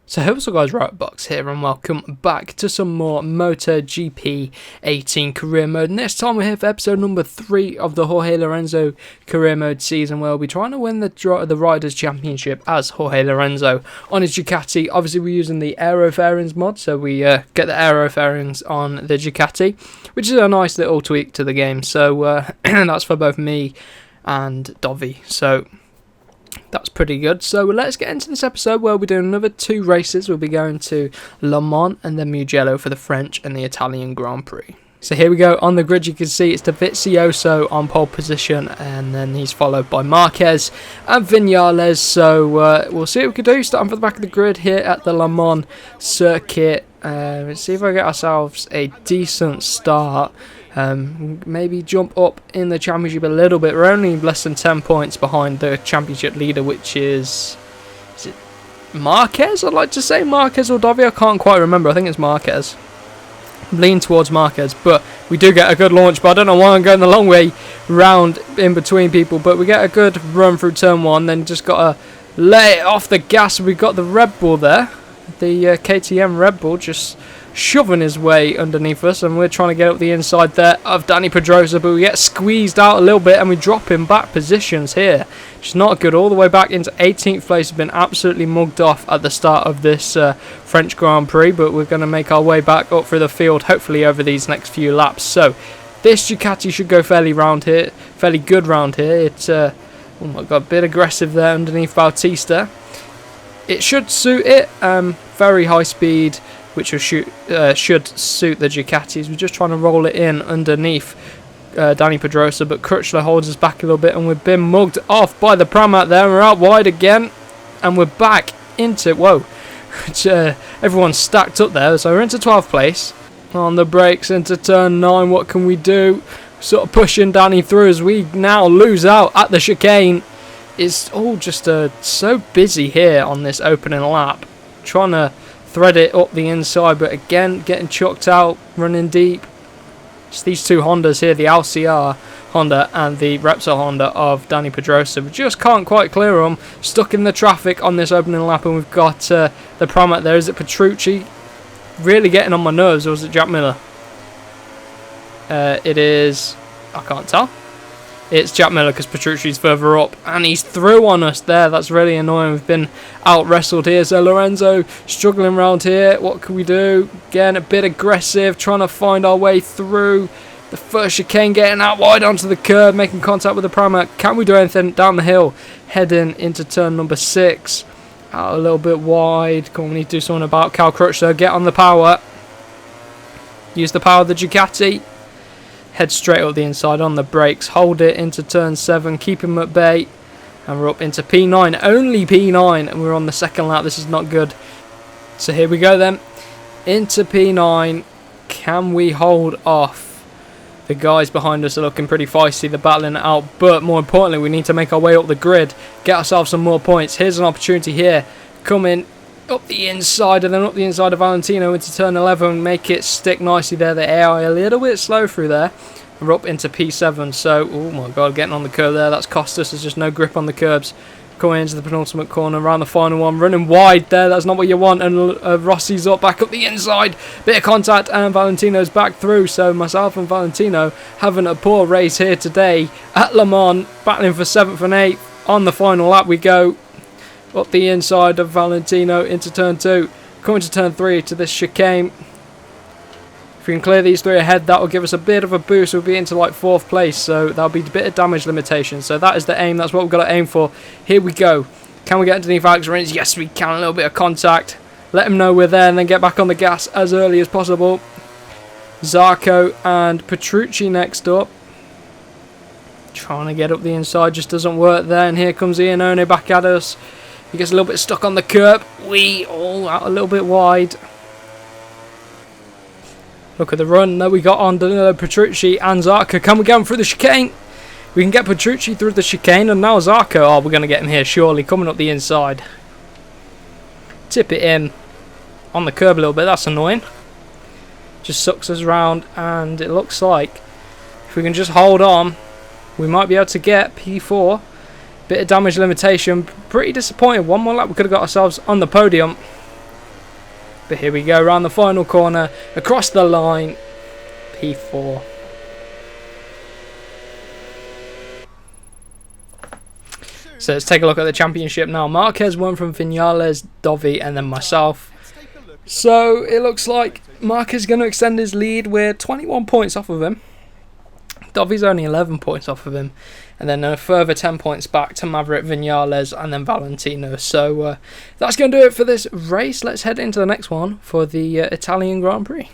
So hey, what's up guys, Riotbox here and welcome back to some more MotoGP 18 career mode. And this time we're here for episode number 3 of the Jorge Lorenzo career mode season, where we'll be trying to win the Riders' Championship as Jorge Lorenzo on his Ducati. Obviously we're using the aero fairings mod, so we get the aero fairings on the Ducati, which is a nice little tweak to the game. So that's for both me and Dovi. So that's pretty good. So let's get into this episode where we're doing another 2 races. We'll be going to Le Mans and then Mugello for the French and the Italian Grand Prix. So here we go. On the grid you can see it's Dovizioso on pole position, and then he's followed by Marquez and Vinales. So we'll see what we can do. Starting from the back of the grid here at the Le Mans circuit. Let's see if I get ourselves a decent start. Maybe jump up in the championship a little bit. We're only less than 10 points behind the championship leader, which is it Marquez? I'd like to say Marquez or Dovi. I can't quite remember. I think it's Marquez. I'm leaning towards Marquez, but we do get a good launch. But I don't know why I'm going the long way round in between people. But we get a good run through turn 1, then just got to lay it off the gas. We've got the Red Bull there, the KTM Red Bull, just shoving his way underneath us, and we're trying to get up the inside there of Dani Pedrosa, but we get squeezed out a little bit and we drop him back positions here, which is not good. All the way back into 18th place. Has been absolutely mugged off at the start of this French Grand Prix, but we're going to make our way back up through the field hopefully over these next few laps. So this Ducati should go fairly good round here. It's oh my god, a bit aggressive there underneath Bautista. It should suit it. Very high speed, which should suit the Ducatis. We're just trying to roll it in underneath Dani Pedrosa, but Crutchlow holds us back a little bit, and we've been mugged off by the Pramac there. We're out wide again, and we're back into, whoa, everyone's stacked up there. So we're into 12th place. On the brakes into turn 9, what can we do? Sort of pushing Dani through as we now lose out at the chicane. It's all just so busy here on this opening lap, trying to thread it up the inside, but again getting chucked out, running deep. It's these 2 Hondas here, the LCR Honda and the Repsol Honda of Dani Pedrosa. We just can't quite clear them, stuck in the traffic on this opening lap, and we've got the Pramac there. Is it Petrucci? Really getting on my nerves, or is it Jack Miller? It is, I can't tell. It's Jack Miller, because Petrucci's further up, and he's through on us there. That's really annoying. We've been out-wrestled here. So Lorenzo struggling around here. What can we do? Again, a bit aggressive, trying to find our way through the first chicane, getting out wide onto the curb, making contact with the Pramac. Can we do anything down the hill? Heading into turn number 6. Out a little bit wide. Come on, we need to do something about Cal Crutchlow. Get on the power. Use the power of the Ducati. Head straight up the inside on the brakes, hold it into turn 7, keep him at bay, and we're up into P9, only P9, and we're on the second lap. This is not good. So here we go then, into P9. Can we hold off? The guys behind us are looking pretty feisty, they're battling it out, but more importantly we need to make our way up the grid, get ourselves some more points. Here's an opportunity here, coming up the inside, and then up the inside of Valentino into turn 11, make it stick nicely there. The AI a little bit slow through there. We're up into P7, so, oh my god, getting on the curb there, that's cost us. There's just no grip on the curbs. Going into the penultimate corner, around the final one, running wide there, that's not what you want, and Rossi's up, back up the inside, bit of contact, and Valentino's back through. So myself and Valentino having a poor race here today at Le Mans, battling for 7th and 8th. On the final lap we go. Up the inside of Valentino into turn 2, coming to turn 3 to this chicane. If we can clear these 3 ahead, that will give us a bit of a boost. We'll be into like 4th place, so that'll be a bit of damage limitation. So that is the aim, that's what we've got to aim for. Here we go. Can we get underneath Alex Rins? Yes we can, a little bit of contact. Let him know we're there, and then get back on the gas as early as possible. Zarco and Petrucci next up. Trying to get up the inside, just doesn't work there, and here comes Iannone back at us. He gets a little bit stuck on the curb. We all out a little bit wide. Look at the run that we got on Petrucci and Zarco. Can we get him through the chicane? We can get Petrucci through the chicane, and now Zarco. Oh, we're going to get him here surely, coming up the inside. Tip it in on the curb a little bit. That's annoying. Just sucks us round, and it looks like if we can just hold on, we might be able to get P4. Bit of damage limitation. Pretty disappointed. One more lap we could have got ourselves on the podium. But here we go, around the final corner, across the line, P4. So let's take a look at the championship now. Marquez won from Vinales, Dovi, and then myself. So it looks like Marquez is going to extend his lead. We're 21 points off of him. Dovi's only 11 points off of him. And then a further 10 points back to Maverick, Vinales, and then Valentino. So that's going to do it for this race. Let's head into the next one for the Italian Grand Prix.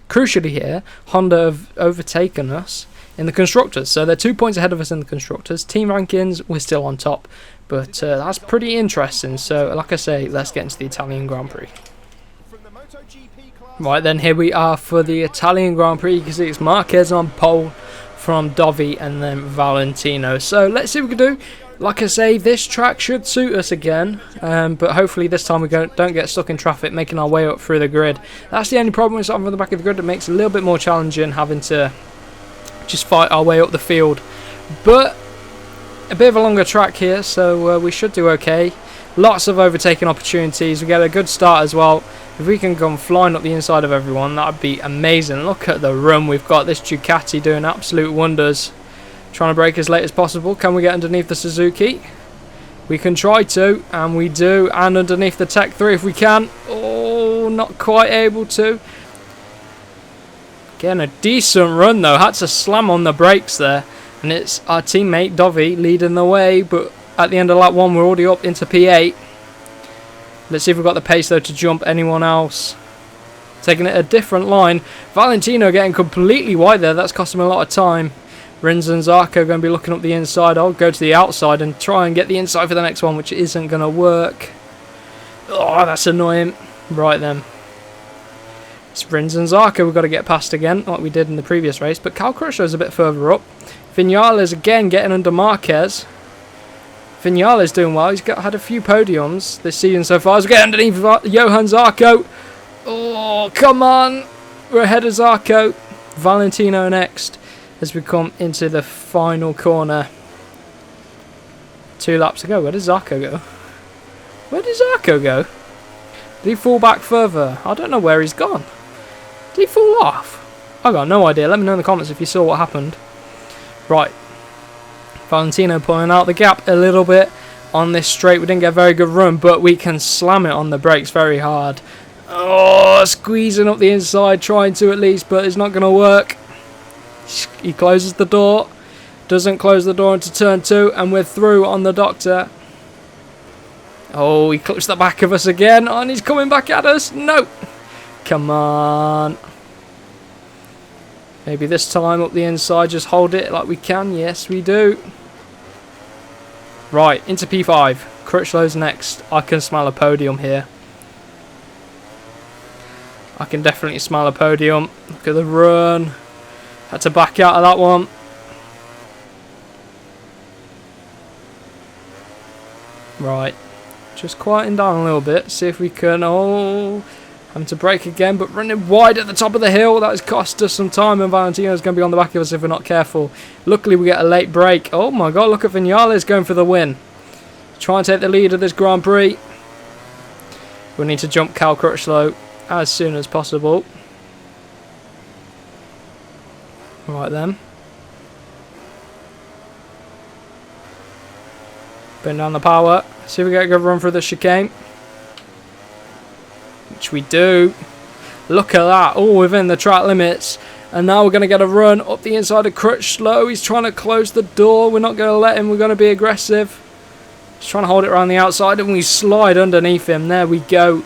Crucially here, Honda have overtaken us in the Constructors. So they're 2 points ahead of us in the Constructors. Team rankings, we're still on top. But that's pretty interesting. So like I say, let's get into the Italian Grand Prix. Right then, here we are for the Italian Grand Prix. You can see it's Marquez on pole from Dovi and then Valentino. So let's see what we can do. Like I say, this track should suit us again, but hopefully this time we don't get stuck in traffic making our way up through the grid. That's the only problem with starting from the back of the grid. It makes it a little bit more challenging having to just fight our way up the field. But a bit of a longer track here, so we should do okay. Lots of overtaking opportunities. We get a good start as well. If we can come flying up the inside of everyone, that would be amazing. Look at the run we've got. This Ducati doing absolute wonders. Trying to brake as late as possible. Can we get underneath the Suzuki? We can try to, and we do. And underneath the Tech 3 if we can. Oh, not quite able to. Getting a decent run though. Had to slam on the brakes there. And it's our teammate Dovi leading the way. But at the end of lap 1, we're already up into P8. Let's see if we've got the pace though to jump anyone else. Taking it a different line. Valentino getting completely wide there. That's cost him a lot of time. Rins and Zarco going to be looking up the inside. I'll go to the outside and try and get the inside for the next one, which isn't going to work. Oh, that's annoying. Right then. It's Rins and Zarco we've got to get past again, like we did in the previous race. But Cal Crutchloh's a bit further up. Vinales again getting under Marquez. Vinales doing well. He's had a few podiums this season so far. He's getting underneath Johan Zarco. Oh, come on. We're ahead of Zarco. Valentino next as we come into the final corner. 2 laps to go. Where does Zarco go? Where did Zarco go? Did he fall back further? I don't know where he's gone. Did he fall off? I've got no idea. Let me know in the comments if you saw what happened. Right. Valentino pulling out the gap a little bit on this straight. We didn't get a very good run, but we can slam it on the brakes very hard. Oh, squeezing up the inside, trying to at least, but it's not going to work. He closes the door. Doesn't close the door into turn 2, and we're through on the Doctor. Oh, he clutched the back of us again, and he's coming back at us. No! Come on. Maybe this time up the inside, just hold it like we can. Yes, we do. Right, into P5. Crutchlow's next. I can smell a podium here. I can definitely smell a podium. Look at the run. Had to back out of that one. Right. Just quieting down a little bit. See if we can... Oh... Having to brake again, but running wide at the top of the hill. That has cost us some time, and Valentino's going to be on the back of us if we're not careful. Luckily, we get a late break. Oh my god, look at Vinales going for the win. Try and take the lead of this Grand Prix. We need to jump Cal Crutchlow as soon as possible. Right then. Bring down the power. See if we get a good run through the chicane. Which we do. Look at that. All within the track limits. And now we're going to get a run up the inside of Crutchlow. He's trying to close the door. We're not going to let him. We're going to be aggressive. He's trying to hold it around the outside. And we slide underneath him. There we go.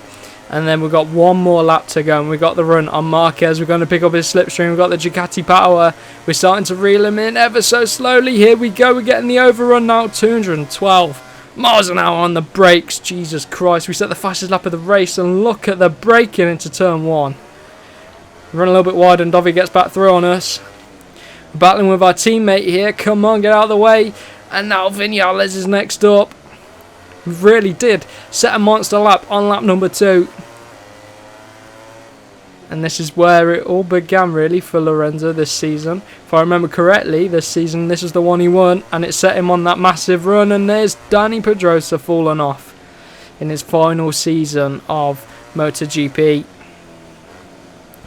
And then we've got one more lap to go. And we got the run on Marquez. We're going to pick up his slipstream. We've got the Ducati power. We're starting to reel him in ever so slowly. Here we go. We're getting the overrun now. 212 miles an hour on the brakes. Jesus Christ. We set the fastest lap of the race. And look at the braking into turn 1. We run a little bit wide and Dovi gets back through on us. We're battling with our teammate here. Come on, get out of the way. And now Vinales is next up. We really did set a monster lap on lap number 2. And this is where it all began really for Lorenzo this season. If I remember correctly, this season this is the one he won. And it set him on that massive run. And there's Danny Pedrosa falling off in his final season of MotoGP.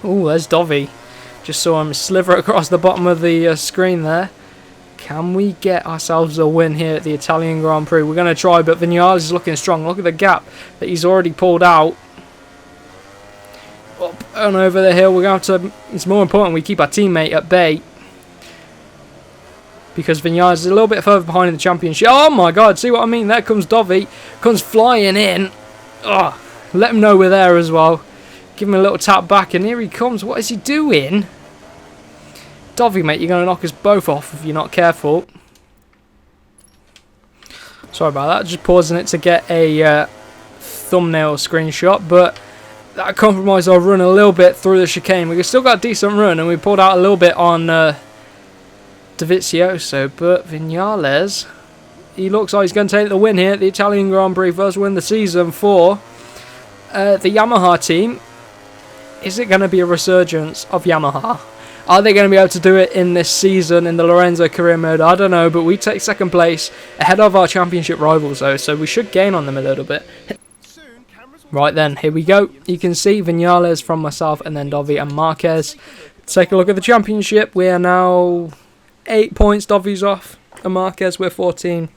Oh, there's Dovi. Just saw him sliver across the bottom of the screen there. Can we get ourselves a win here at the Italian Grand Prix? We're going to try, but Vinales is looking strong. Look at the gap that he's already pulled out. Up and over the hill. We're going to have to... It's more important we keep our teammate at bay, because Vinales is a little bit further behind in the championship. Oh my god, see what I mean? There comes Dovi. Comes flying in. Oh, let him know we're there as well. Give him a little tap back, and here he comes. What is he doing? Dovi, mate, you're going to knock us both off if you're not careful. Sorry about that. Just pausing it to get a thumbnail screenshot, but that compromised our run a little bit through the chicane. We've still got a decent run, and we pulled out a little bit on Dovizioso, but Vinales, he looks like he's going to take the win here at the Italian Grand Prix. First win the season for the Yamaha team. Is it going to be a resurgence of Yamaha? Are they going to be able to do it in this season in the Lorenzo career mode? I don't know, but we take second place ahead of our championship rivals though, so we should gain on them a little bit. Right then, here we go. You can see Vinales from myself, and then Dovi and Marquez. Take a look at the championship. We are now 8 points. Dovi's off, and Marquez, we're 14.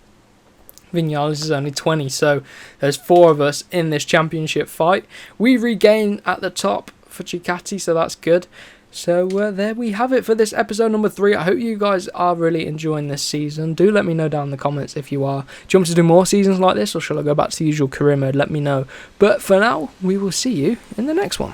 Vinales is only 20, so there's 4 of us in this championship fight. We regain at the top for DUCATI, so that's good. So there we have it for this episode number 3. I hope you guys are really enjoying this season. Do let me know down in the comments if you are. Do you want me to do more seasons like this, or shall I go back to the usual career mode? Let me know. But for now, we will see you in the next one.